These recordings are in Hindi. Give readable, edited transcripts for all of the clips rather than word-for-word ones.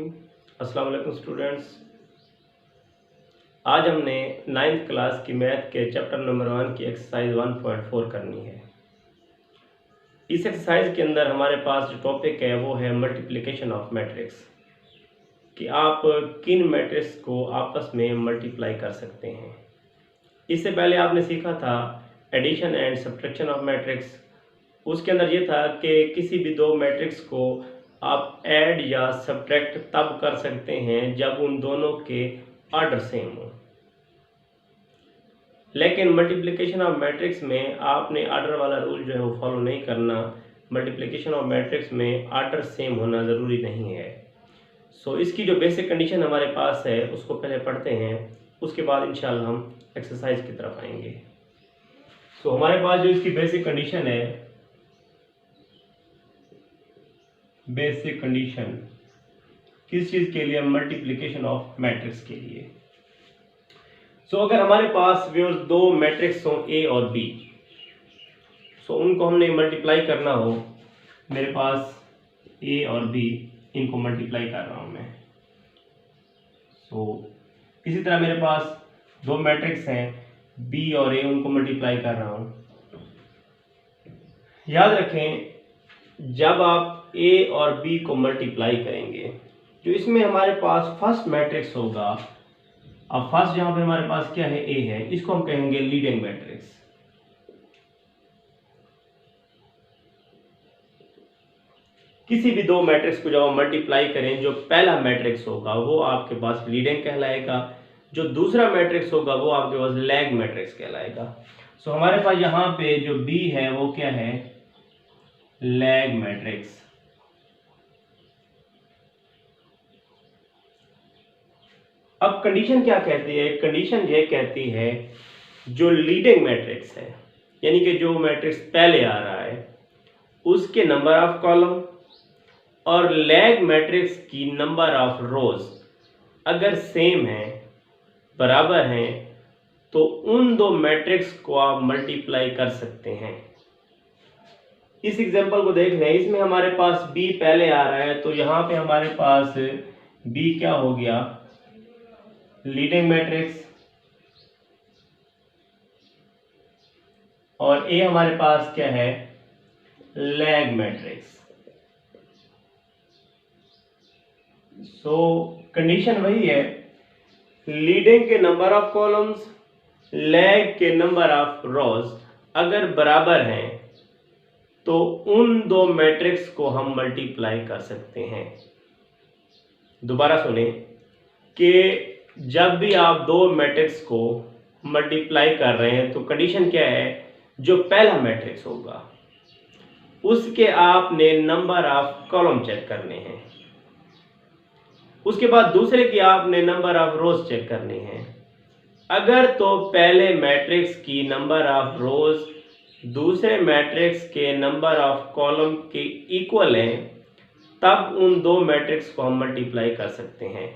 अस्सलाम वालेकुम स्टूडेंट्स। आज हमने 9th क्लास की मैथ के चैप्टर नंबर 1 की एक्सरसाइज 1.4 करनी है। इस एक्सरसाइज के अंदर हमारे पास जो टॉपिक है वो है मल्टीप्लिकेशन ऑफ मैट्रिक्स, कि आप किन मैट्रिक्स को आपस में मल्टीप्लाई कर सकते हैं। इससे पहले आपने सीखा था addition and subtraction of matrix. उसके अंदर ये था कि किसी भी दो मैट्रिक्स को आप ऐड या सब्ट्रैक्ट तब कर सकते हैं जब उन दोनों के ऑर्डर सेम हो। लेकिन मल्टीप्लिकेशन ऑफ मैट्रिक्स में आपने ऑर्डर वाला रूल जो है वो फॉलो नहीं करना। मल्टीप्लिकेशन ऑफ मैट्रिक्स में ऑर्डर सेम होना ज़रूरी नहीं है। सो इसकी जो बेसिक कंडीशन हमारे पास है उसको पहले पढ़ते हैं, उसके बाद इंशाल्लाह हम एक्सरसाइज की तरफ आएंगे। सो हमारे पास जो इसकी बेसिक कंडीशन है, बेसिक कंडीशन किस चीज़ के लिए? मल्टीप्लिकेशन ऑफ मैट्रिक्स के लिए। सो अगर हमारे पास व्यूअर्स दो मैट्रिक्स हो ए और बी, सो उनको हमने मल्टीप्लाई करना हो, मेरे पास ए और बी, इनको मल्टीप्लाई कर रहा हूँ मैं। सो इसी तरह मेरे पास दो मैट्रिक्स हैं बी और ए, उनको मल्टीप्लाई कर रहा हूँ। याद रखें, जब आप ए और बी को मल्टीप्लाई करेंगे, जो इसमें हमारे पास फर्स्ट मैट्रिक्स होगा, अब फर्स्ट जहां पे हमारे पास क्या है, ए है, इसको हम कहेंगे लीडिंग मैट्रिक्स। किसी भी दो मैट्रिक्स को जब हम मल्टीप्लाई करें, जो पहला मैट्रिक्स होगा वो आपके पास लीडिंग कहलाएगा, जो दूसरा मैट्रिक्स होगा वो आपके पास लैग मैट्रिक्स कहलाएगा। सो हमारे पास यहाँ पे जो बी है वो क्या है, लैग मैट्रिक्स। अब कंडीशन क्या कहती है? कंडीशन ये कहती है जो लीडिंग मैट्रिक्स है, यानी कि जो मैट्रिक्स पहले आ रहा है, उसके नंबर ऑफ कॉलम और लैग मैट्रिक्स की नंबर ऑफ रोज अगर सेम है, बराबर हैं, तो उन दो मैट्रिक्स को आप मल्टीप्लाई कर सकते हैं। इस एग्जांपल को देख लें, इसमें हमारे पास b पहले आ रहा है, तो यहाँ पे हमारे पास b क्या हो गया, लीडिंग मैट्रिक्स, और a हमारे पास क्या है, लैग मैट्रिक्स। सो कंडीशन वही है, लीडिंग के नंबर ऑफ कॉलम्स, लैग के नंबर ऑफ रोज अगर बराबर हैं तो उन दो मैट्रिक्स को हम मल्टीप्लाई कर सकते हैं। दोबारा सुने कि जब भी आप दो मैट्रिक्स को मल्टीप्लाई कर रहे हैं तो कंडीशन क्या है, जो पहला मैट्रिक्स होगा उसके आपने नंबर ऑफ कॉलम चेक करने हैं, उसके बाद दूसरे की आपने नंबर ऑफ रोज चेक करनी है। अगर तो पहले मैट्रिक्स की नंबर ऑफ रोज दूसरे मैट्रिक्स के नंबर ऑफ कॉलम के इक्वल हैं, तब उन दो मैट्रिक्स को हम मल्टीप्लाई कर सकते हैं।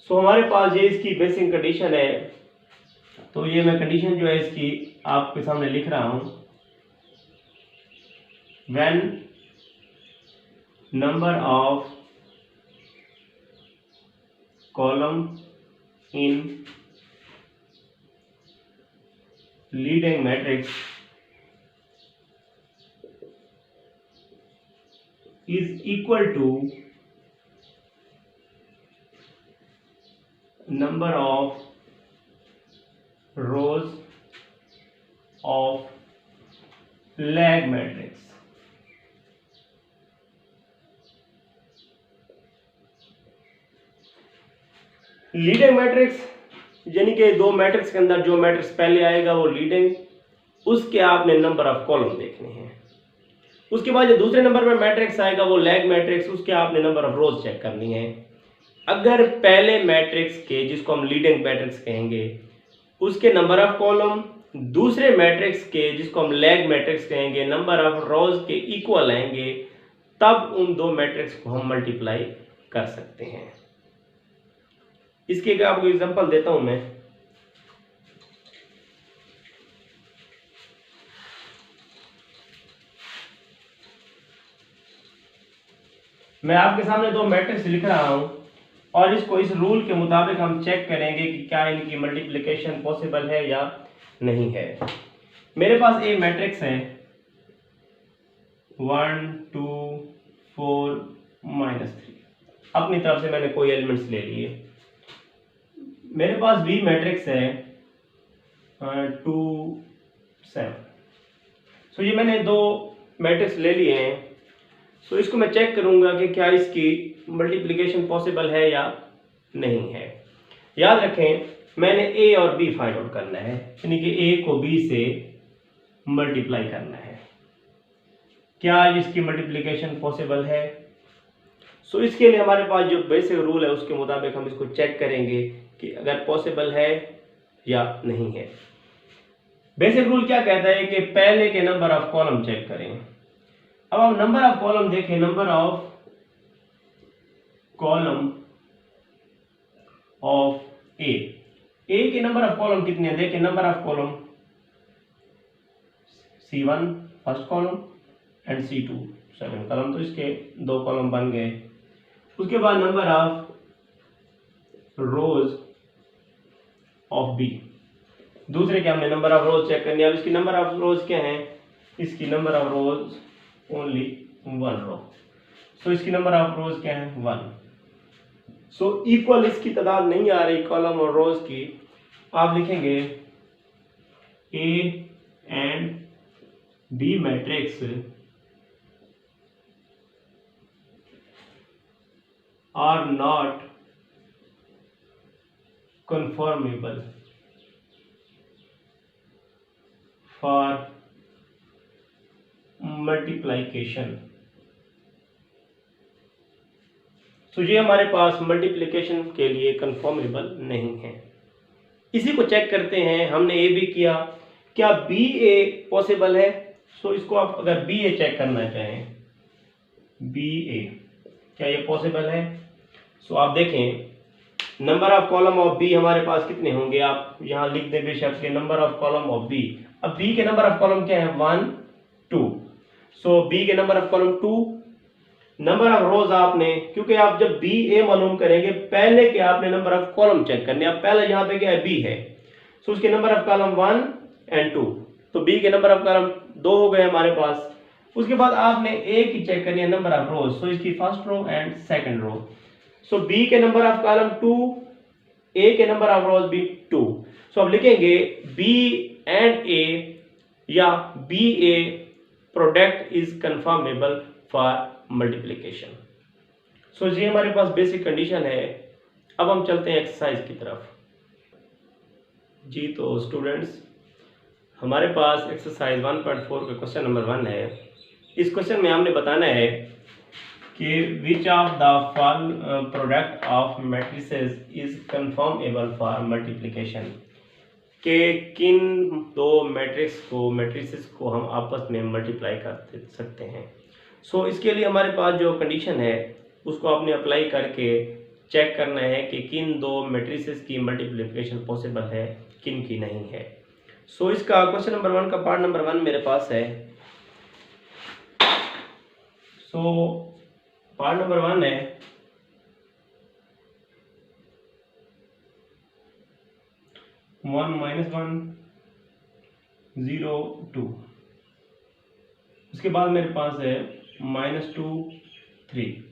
सो हमारे पास ये इसकी बेसिक कंडीशन है। तो ये मैं कंडीशन जो है इसकी आपके सामने लिख रहा हूं। When number of column in leading matrix is equal to number of rows of lag matrix। Leading matrix यानी कि दो मैट्रिक्स के अंदर जो मैट्रिक्स पहले आएगा वो लीडिंग, उसके आपने नंबर ऑफ कॉलम देखने हैं। उसके बाद जो दूसरे नंबर पर मैट्रिक्स आएगा वो लैग मैट्रिक्स, उसके आपने नंबर ऑफ रोज चेक करनी है। अगर पहले मैट्रिक्स के, जिसको हम लीडिंग मैट्रिक्स कहेंगे, उसके नंबर ऑफ कॉलम दूसरे मैट्रिक्स के, जिसको हम लैग मैट्रिक्स कहेंगे, नंबर ऑफ रोज के इक्वल आएंगे, तब उन दो मैट्रिक्स को हम मल्टीप्लाई कर सकते हैं। इसके एक आपको एग्जांपल देता हूं मैं। मैं आपके सामने दो मैट्रिक्स लिख रहा हूं और इसको इस रूल के मुताबिक हम चेक करेंगे कि क्या इनकी मल्टीप्लिकेशन पॉसिबल है या नहीं है। मेरे पास ए मैट्रिक्स है 1 2 4 -3। अपनी तरफ से मैंने कोई एलिमेंट्स ले लिए। मेरे पास बी मैट्रिक्स है 2 7। सो ये मैंने दो मैट्रिक्स ले लिए हैं। सो इसको मैं चेक करूंगा कि क्या इसकी मल्टीप्लिकेशन पॉसिबल है या नहीं है। याद रखें, मैंने ए और बी फाइंड आउट करना है, यानी कि ए को बी से मल्टीप्लाई करना है। क्या इसकी मल्टीप्लिकेशन पॉसिबल है? सो इसके लिए हमारे पास जो बेसिक रूल है उसके मुताबिक हम इसको चेक करेंगे कि अगर पॉसिबल है या नहीं है। बेसिक रूल क्या कहता है कि पहले के नंबर ऑफ कॉलम चेक करें। अब हम नंबर ऑफ कॉलम देखें, number of column of A के नंबर ऑफ कॉलम कितने हैं? देखें, number of column C1 first column and C2 second column, तो इसके दो कॉलम बन गए। उसके बाद number of rows of B, दूसरे क्या हमने नंबर ऑफ रोज चेक करनी है। अब इसकी नंबर ऑफ रोज क्या है? इसकी नंबर ऑफ रोज ओनली 1 रो। सो इसकी नंबर ऑफ रोज क्या है? 1। सो इक्वल इसकी तादाद नहीं आ रही कॉलम और रोज की। आप लिखेंगे A and B matrix are not conformable for multiplication। तो ये हमारे पास मल्टीप्लिकेशन के लिए कंफर्मेबल नहीं है। इसी को चेक करते हैं। हमने ए बी किया, क्या बी ए पॉसिबल है? सो इसको आप अगर बी ए चेक करना चाहें, बी ए क्या ये पॉसिबल है? सो आप देखें, number of column of B हमारे पास कितने होंगे? आप यहां लिख दें बेशक के number of column of B. अब बी के नंबर ऑफ कॉलम क्या है? 1 2। सो बी के number of column 2। Number of rows आपने, क्योंकि आप जब बी ए मालूम करेंगे पहले के आपने नंबर ऑफ कॉलम चेक करने। अब पहले यहां पे क्या है? बी है। सो उसके नंबर ऑफ कॉलम 1 एंड 2। तो बी के नंबर ऑफ कॉलम 2 हो गए हमारे पास। उसके बाद आपने ए की चेक करनी है नंबर ऑफ रोज। सो इसकी first row and second row. So B के नंबर ऑफ कॉलम 2, ए के नंबर ऑफ रोज भी 2। सो अब लिखेंगे बी एंड ए या B A product is conformable for multiplication. So ये हमारे पास बेसिक कंडीशन है। अब हम चलते हैं एक्सरसाइज की तरफ। जी तो स्टूडेंट्स, हमारे पास एक्सरसाइज 1.4 का क्वेश्चन नंबर 1 है। इस क्वेश्चन में हमने बताना है कि which of the following product of matrices is conformable for multiplication, के किन दो मैट्रिसेस को हम आपस में मल्टीप्लाई कर सकते हैं। सो इसके लिए हमारे पास जो कंडीशन है उसको आपने अप्लाई करके चेक करना है कि किन दो मैट्रिसेस की मल्टीप्लिकेशन पॉसिबल है, किन की नहीं है। सो इसका क्वेश्चन नंबर 1 का पार्ट नंबर 1 मेरे पास है। सो पार्ट नंबर 1 है 1 - 1 0 2। उसके बाद मेरे पास है -2 3।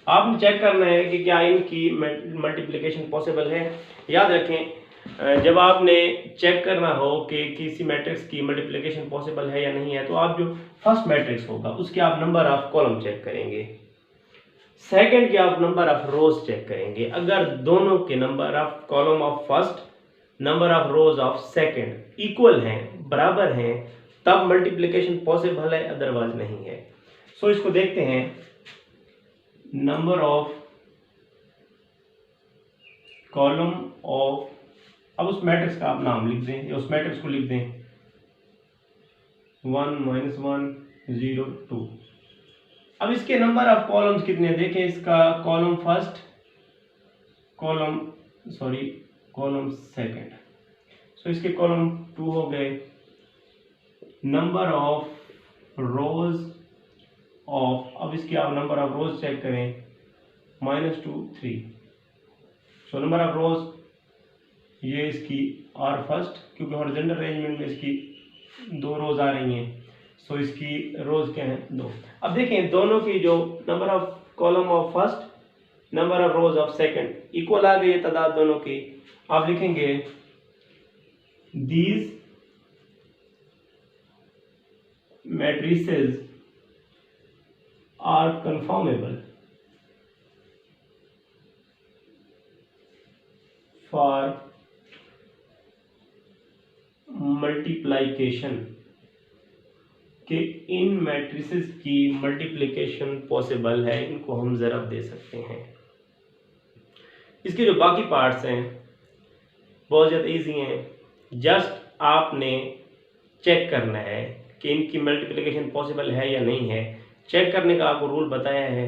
आपने चेक करना है कि क्या इनकी मल्टीप्लिकेशन पॉसिबल है। याद रखें, जब आपने चेक करना हो कि किसी मैट्रिक्स की मल्टीप्लिकेशन पॉसिबल है या नहीं है, तो आप जो फर्स्ट मैट्रिक्स होगा उसके आप नंबर ऑफ कॉलम चेक करेंगे, सेकंड के आप नंबर ऑफ रोज चेक करेंगे। अगर दोनों के number of column of first, number of rows of second equal हैं, बराबर हैं, तब मल्टीप्लिकेशन पॉसिबल है, अदरवाइज नहीं है। सो इसको देखते हैं। नंबर ऑफ कॉलम ऑफ, अब उस मैट्रिक्स का आप नाम लिख दें या उस मैट्रिक्स को लिख दें 1 - 1 0 2। अब इसके नंबर ऑफ कॉलम्स कितने देखें। इसका कॉलम फर्स्ट, कॉलम सेकंड। सो इसके कॉलम 2 हो गए। नंबर ऑफ रोज ऑफ, अब इसकी आप नंबर ऑफ रोज चेक करें, -2 3। सो नंबर ऑफ रोज ये इसकी आर फर्स्ट, क्योंकि हॉरिजॉन्टल अरेंजमेंट में इसकी 2 रोज आ रही हैं, सो इसकी रोज क्या है 2। अब देखें दोनों की जो number of column of first, number of rows of second equal आ गई है तादाद दोनों की। आप लिखेंगे these matrices are conformable for multiplication, कि इन मैट्रिसेस की मल्टीप्लिकेशन पॉसिबल है, इनको हम ज़रब दे सकते हैं। इसके जो बाकी पार्ट्स हैं बहुत ज़्यादा इजी हैं, जस्ट आपने चेक करना है कि इनकी मल्टीप्लिकेशन पॉसिबल है या नहीं है। चेक करने का आपको रूल बताया है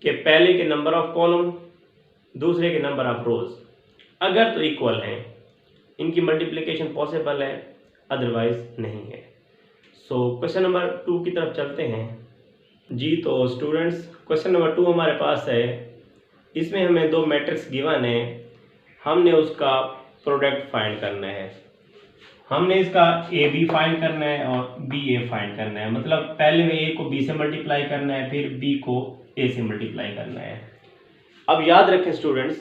कि पहले के नंबर ऑफ कॉलम, दूसरे के नंबर ऑफ रोज अगर तो इक्वल हैं, इनकी मल्टीप्लिकेशन पॉसिबल है, अदरवाइज नहीं है। सो क्वेश्चन नंबर 2 की तरफ चलते हैं जी। तो स्टूडेंट्स क्वेश्चन नंबर 2 हमारे पास है, इसमें हमें 2 मैट्रिक्स गिवन है, हमने उसका प्रोडक्ट फाइंड करना है। हमने इसका ए बी फाइंड करना है और बी ए फाइंड करना है, मतलब पहले में ए को बी से मल्टीप्लाई करना है, फिर बी को ए से मल्टीप्लाई करना है। अब याद रखें स्टूडेंट्स,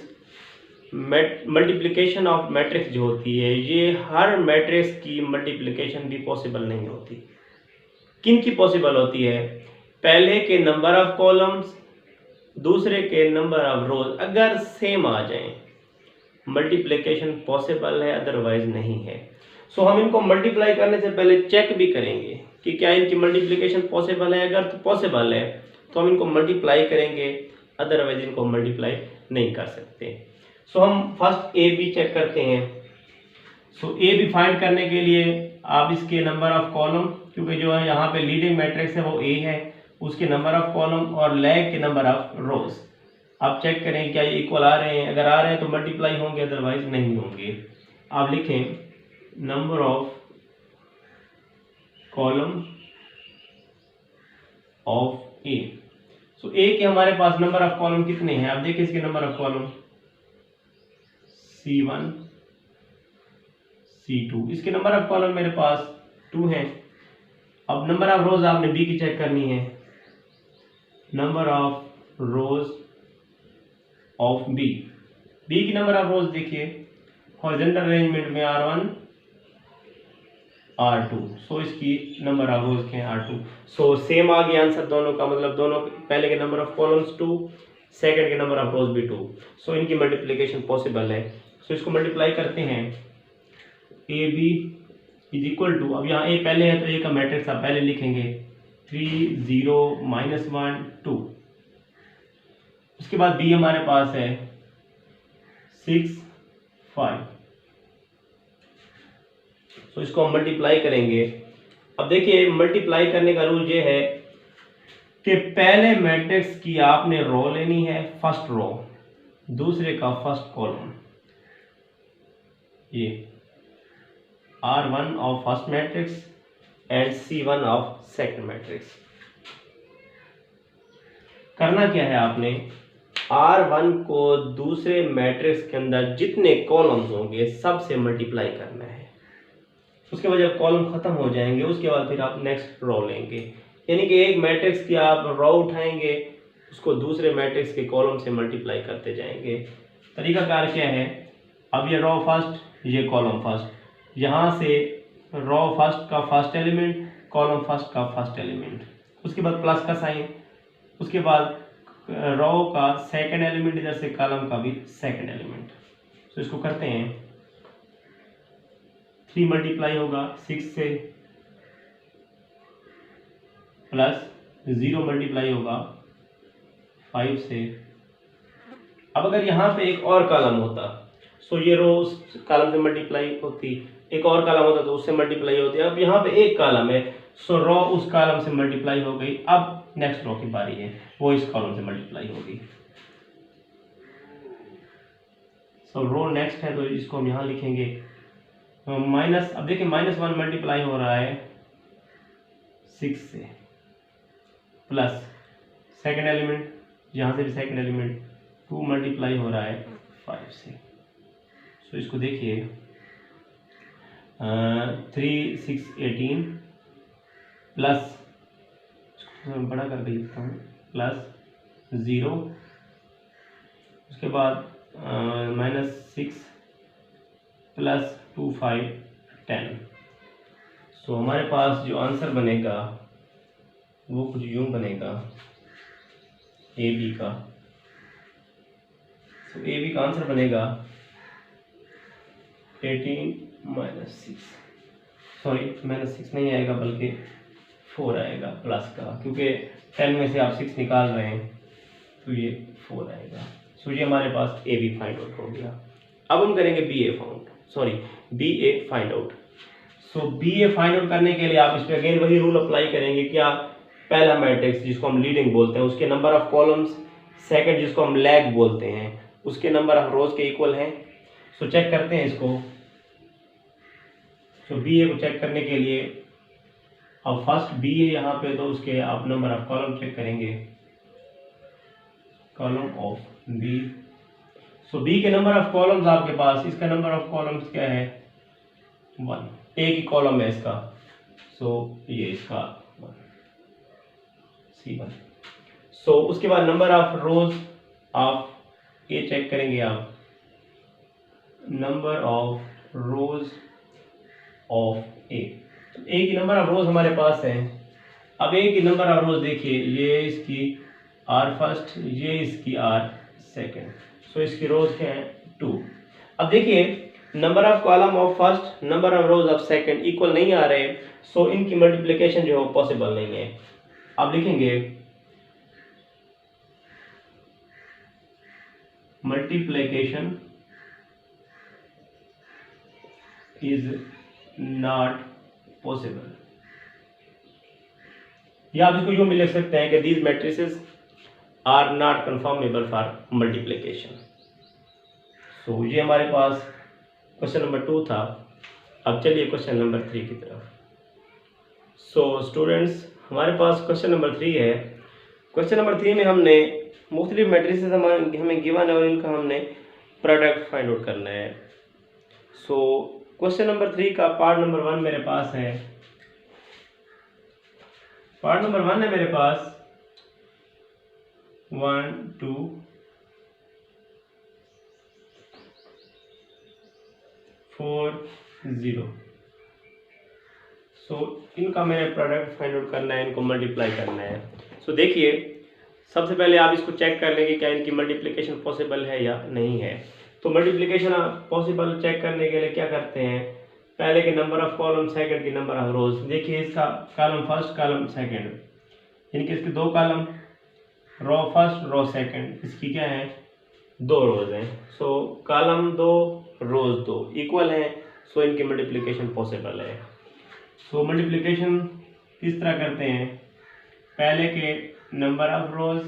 मल्टीप्लिकेशन ऑफ मैट्रिक्स जो होती है, ये हर मैट्रिक्स की मल्टीप्लिकेशन भी पॉसिबल नहीं होती। किन की पॉसिबल होती है? पहले के नंबर ऑफ कॉलम्स, दूसरे के नंबर ऑफ रोज अगर सेम आ जाएं, मल्टीप्लिकेशन पॉसिबल है, अदरवाइज नहीं है। सो हम इनको मल्टीप्लाई करने से पहले चेक भी करेंगे कि क्या इनकी मल्टीप्लिकेशन पॉसिबल है। अगर तो पॉसिबल है तो हम इनको मल्टीप्लाई करेंगे, अदरवाइज इनको मल्टीप्लाई नहीं कर सकते। सो हम फर्स्ट ए बी चेक करते हैं। सो ए बी फाइंड करने के लिए आप इसके नंबर ऑफ कॉलम, क्योंकि जो है यहाँ पे लीडिंग मैट्रिक्स है वो ए है, उसके नंबर ऑफ कॉलम और लैग के नंबर ऑफ रोज आप चेक करें क्या ये इक्वल आ रहे हैं। अगर आ रहे हैं तो मल्टीप्लाई होंगे, अदरवाइज नहीं होंगे। आप लिखें नंबर ऑफ कॉलम ऑफ ए। सो ए के हमारे पास नंबर ऑफ कॉलम कितने हैं? आप देखिए इसके number of column C1 C2, इसके नंबर ऑफ कॉलम मेरे पास 2 हैं। अब नंबर ऑफ रोज आपने बी की चेक करनी है। Number of rows of B, B की नंबर ऑफ रोज देखिए हॉरिजॉन्टल अरेंजमेंट में R1 R2, सो इसकी नंबर ऑफ रोज के हैं R2। सो सेम आ गया आंसर दोनों का, मतलब दोनों पहले के नंबर ऑफ कॉलम्स 2, सेकंड के नंबर ऑफ रोज भी 2। सो इनकी मल्टीप्लिकेशन पॉसिबल है। सो इसको मल्टीप्लाई करते हैं, A B is equal to, अब यहाँ ए पहले है तो ए का मैट्रिक्स आप पहले लिखेंगे 3 0 -1 2। उसके बाद बी हमारे पास है 6 5। सो इसको हम मल्टीप्लाई करेंगे। अब देखिए मल्टीप्लाई करने का रूल ये है कि पहले मैट्रिक्स की आपने रो लेनी है, फर्स्ट रो, दूसरे का फर्स्ट कॉलम, ये R1 of first matrix and C1 of second matrix. करना क्या है आपने, R1 को दूसरे मैट्रिक्स के अंदर जितने कॉलम्स होंगे सब से मल्टीप्लाई करना है। उसके बाद जब कॉलम खत्म हो जाएंगे उसके बाद फिर आप नेक्स्ट रो लेंगे, यानी कि एक मैट्रिक्स की आप रो उठाएंगे, उसको दूसरे मैट्रिक्स के कॉलम से मल्टीप्लाई करते जाएंगे। तरीकाकार क्या है, अब ये रो फर्स्ट, ये कॉलम फर्स्ट, यहाँ से रो फर्स्ट का फर्स्ट एलिमेंट, कॉलम फर्स्ट का फर्स्ट एलिमेंट, उसके बाद प्लस का साइन, उसके बाद रो का सेकंड एलिमेंट, इधर से कॉलम का भी सेकंड एलिमेंट। तो इसको करते हैं, 3 मल्टीप्लाई होगा 6 से, प्लस 0 मल्टीप्लाई होगा 5 से। अब अगर यहाँ पे एक और कॉलम होता, सो ये रो उस कॉलम से मल्टीप्लाई होती, एक और कॉलम होता तो उससे मल्टीप्लाई होती। अब यहाँ पे एक कॉलम है, सो रो उस कॉलम से मल्टीप्लाई हो गई। अब नेक्स्ट रो की बारी है, वो इस कॉलम से मल्टीप्लाई होगी। सो रो नेक्स्ट है तो इसको हम यहाँ लिखेंगे माइनस, अब देखिए -1 मल्टीप्लाई हो रहा है 6 से, प्लस सेकंड एलिमेंट, यहाँ से भी सेकंड एलिमेंट 2 मल्टीप्लाई हो रहा है 5 से। सो इसको देखिए 3 6 18 प्लस, मैं बड़ा करके लिखता हूँ, प्लस 0, उसके बाद -6 प्लस 2 5 10। सो हमारे पास जो आंसर बनेगा वो कुछ यूँ बनेगा ए बी का। सो ए बी का आंसर बनेगा 18 -6, सॉरी -6 नहीं आएगा बल्कि 4 आएगा प्लस का, क्योंकि 10 में से आप 6 निकाल रहे हैं तो ये 4 आएगा। सो ये हमारे पास ए बी फाइंड आउट हो गया। अब हम करेंगे बी ए फाइंड आउट। सो बी ए फाइंड आउट करने के लिए आप इस पर अगेन वही रूल अप्लाई करेंगे। क्या? पहला मैट्रिक्स जिसको हम लीडिंग बोलते हैं उसके नंबर ऑफ कॉलम्स, सेकंड जिसको हम लैग बोलते हैं उसके नंबर ऑफ रोज के इक्वल हैं। सो चेक करते हैं इसको। सो बी ए को चेक करने के लिए अब फर्स्ट बी ए यहाँ पे, तो उसके आप नंबर ऑफ कॉलम चेक करेंगे, column of B. So B के नंबर ऑफ कॉलम्स आपके पास, इसका नंबर ऑफ कॉलम्स क्या है 1, एक ही कॉलम है इसका। सो ये इसका C1। सो उसके बाद number of rows of A check करेंगे आप, number of rows of A. तो ए की नंबर ऑफ रोज हमारे पास है। अब ए की नंबर ऑफ रोज देखिए, ये इसकी आर फर्स्ट, ये इसकी आर सेकेंड। सो इसकी रोज क्या है 2। अब देखिए number of column of first, number of rows of second equal नहीं आ रहे, सो इनकी मल्टीप्लिकेशन जो है वो पॉसिबल नहीं है। अब लिखेंगे मल्टीप्लिकेशन इज नॉट पॉसिबल, या आप इसको यूं भी लिख सकते हैं कि these matrices are not conformable for multiplication. So ये हमारे पास क्वेश्चन नंबर 2 था। अब चलिए क्वेश्चन नंबर 3 की तरफ। सो स्टूडेंट्स हमारे पास क्वेश्चन नंबर 3 है। क्वेश्चन नंबर 3 में हमने मुख्तलिफ मैट्रिसेस हमें गिवन है और इनका हमने प्रोडक्ट फाइंड आउट करना है। सो क्वेश्चन नंबर 3 का पार्ट नंबर 1 मेरे पास है। पार्ट नंबर 1 है मेरे पास 1 2 4 0। सो इनका मैंने प्रोडक्ट फाइंड आउट करना है, इनको मल्टीप्लाई करना है। सो देखिए सबसे पहले आप इसको चेक कर लेंगे क्या इनकी मल्टीप्लिकेशन पॉसिबल है या नहीं है। तो मल्टीप्लिकेशन पॉसिबल चेक करने के लिए क्या करते हैं, पहले के नंबर ऑफ कॉलम, सेकंड की नंबर ऑफ रोज। देखिए इसका कॉलम फर्स्ट, कॉलम सेकंड, इनके इसके 2 column, row first row second, इसकी क्या है 2 रोज हैं। सो कॉलम 2 रोज 2 इक्वल हैं, सो इनकी मल्टीप्लिकेशन पॉसिबल है। सो मल्टीप्लिकेशन किस तरह करते हैं, पहले के नंबर ऑफ रोज,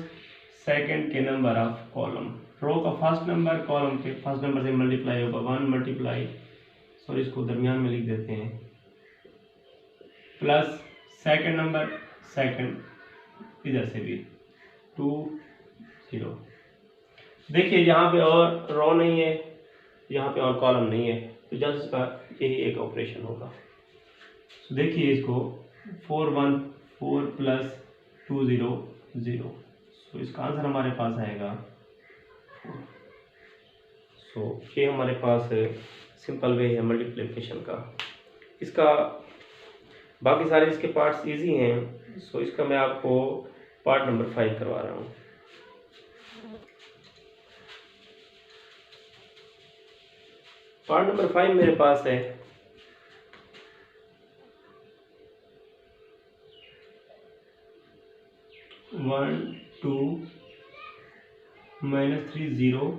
सेकंड के नंबर ऑफ कॉलम, रो का फर्स्ट नंबर कॉलम के फर्स्ट नंबर से मल्टीप्लाई होगा 1 मल्टीप्लाई, सो इसको दरमियान में लिख देते हैं, प्लस सेकंड नंबर सेकंड इधर से भी 2 0। देखिए यहाँ पे और रो नहीं है, यहाँ पे और कॉलम नहीं है, तो जस्ट इसका यही एक ऑपरेशन होगा। तो देखिए इसको 4 1 4 प्लस 2 0 0। सो इसका आंसर हमारे पास आएगा 4। सो ये हमारे पास सिंपल वे है मल्टीप्लिकेशन का। इसका बाकी सारे इसके पार्ट्स इजी हैं। सो इसका मैं आपको पार्ट नंबर 5 करवा रहा हूँ। पार्ट नंबर 5 मेरे पास है 1 2 -3 0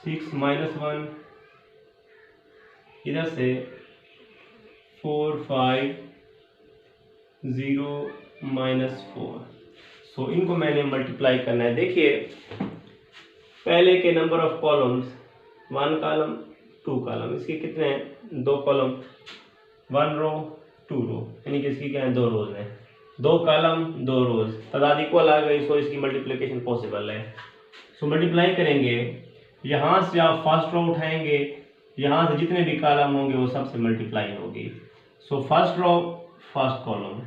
6 -1 इधर से 4 5 0 -4। सो इनको मैंने मल्टीप्लाई करना है। देखिए पहले के number of columns 1 column 2 column, इसके कितने हैं 2 कॉलम, 1 रो 2 रो, यानी कि इसकी क्या है 2 रोज हैं। 2 कॉलम 2 रोज, तादाद इक्वल आ गई, सो इसकी मल्टीप्लिकेशन पॉसिबल है। सो मल्टीप्लाई करेंगे, यहाँ से आप फर्स्ट रो उठाएंगे, यहाँ से जितने भी कॉलम होंगे वो सबसे मल्टीप्लाई होगी। So first row first column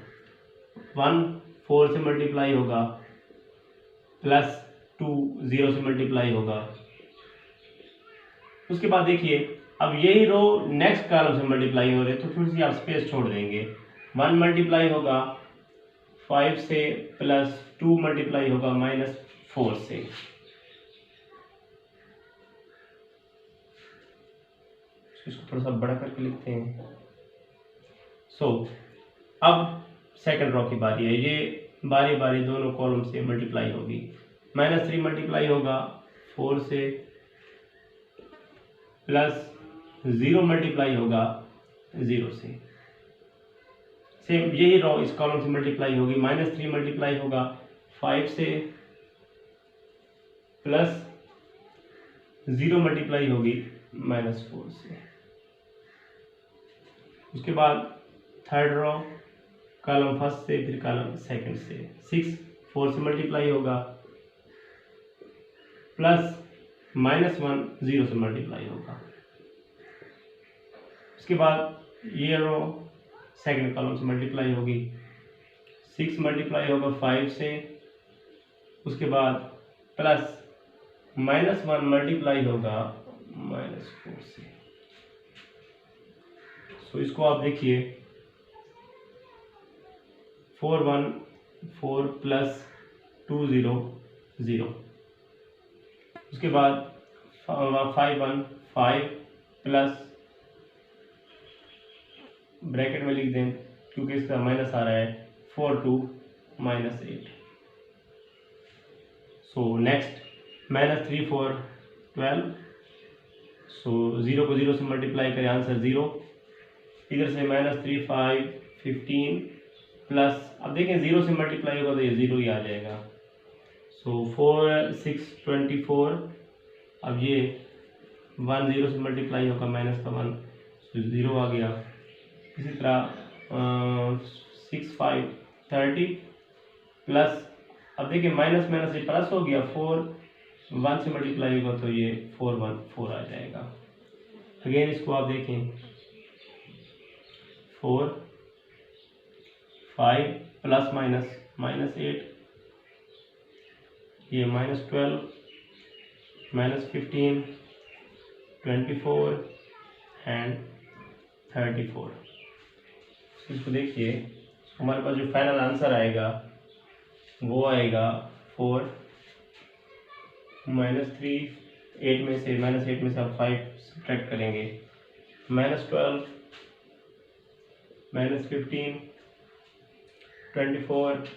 1 4 से मल्टीप्लाई होगा, प्लस 2 0 से मल्टीप्लाई होगा। उसके बाद देखिए अब यही रो नेक्स्ट कॉलम से मल्टीप्लाई हो रहे, तो थोड़ी सी आप स्पेस छोड़ देंगे। 1 मल्टीप्लाई होगा 5 से, प्लस 2 मल्टीप्लाई होगा -4 से। इसको थोड़ा सा बड़ा करके लिखते हैं। सो अब सेकंड रो की बारी है, ये बारी बारी दोनों कॉलम से मल्टीप्लाई होगी। -3 मल्टीप्लाई होगा 4 से, प्लस 0 मल्टीप्लाई होगा 0 से। सेम यही रो इस कॉलम से मल्टीप्लाई होगी। -3 मल्टीप्लाई होगा 5 से, प्लस 0 मल्टीप्लाई होगी -4 से। उसके बाद थर्ड रो कॉलम फर्स्ट से, फिर कॉलम सेकंड से। 6 4 से मल्टीप्लाई होगा, प्लस -1 0 से मल्टीप्लाई होगा। उसके बाद ये रो सेकंड कॉलम से मल्टीप्लाई होगी। 6 मल्टीप्लाई होगा 5 से, उसके बाद प्लस -1 मल्टीप्लाई होगा -4 से। सो इसको आप देखिए 4 1 4 प्लस 2 0 0। उसके बाद 5 1 5 प्लस, ब्रैकेट में लिख दें क्योंकि इसका माइनस आ रहा है, 4 2 -8। So next -3 4 12। सो 0 को 0 से मल्टीप्लाई करें, आंसर 0। इधर से -3 5 15, प्लस अब देखें 0 से मल्टीप्लाई होगा तो ये 0 ही आ जाएगा। सो 4 6 24। अब ये 1 0 से मल्टीप्लाई होगा, -1 तो 0 आ गया। इसी तरह 6 5 30, प्लस अब देखिए माइनस माइनस से प्लस हो गया, 4 1 से मल्टीप्लाई होगा तो ये 4 1 4 आ जाएगा। अगेन इसको आप देखें 4 5 प्लस माइनस -8, ये -12 -15 24 एंड 34। इसको देखिए हमारे पास जो फाइनल आंसर आएगा वो आएगा 4 -3 8 में से आप 5 सब्ट्रैक्ट करेंगे, -12 -15 24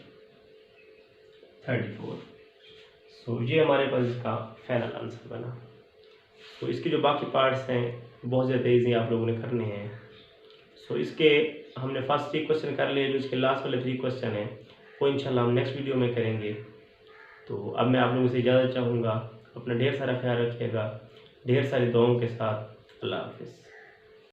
34। सो ये हमारे पास इसका फाइनल आंसर बना। तो इसके जो बाकी पार्ट्स हैं बहुत ज़्यादा ईजी आप लोगों ने करने हैं। सो इसके हमने फर्स्ट 3 क्वेश्चन कर लिए, जो इसके लास्ट वाले 3 क्वेश्चन हैं वो इंशाल्लाह हम नेक्स्ट वीडियो में करेंगे। तो अब मैं आप लोगों से इजाज़त चाहूँगा, अपना ढेर सारा ख्याल रखिएगा, ढेर सारी दुआओं के साथ। अल्लाह हाफिज़।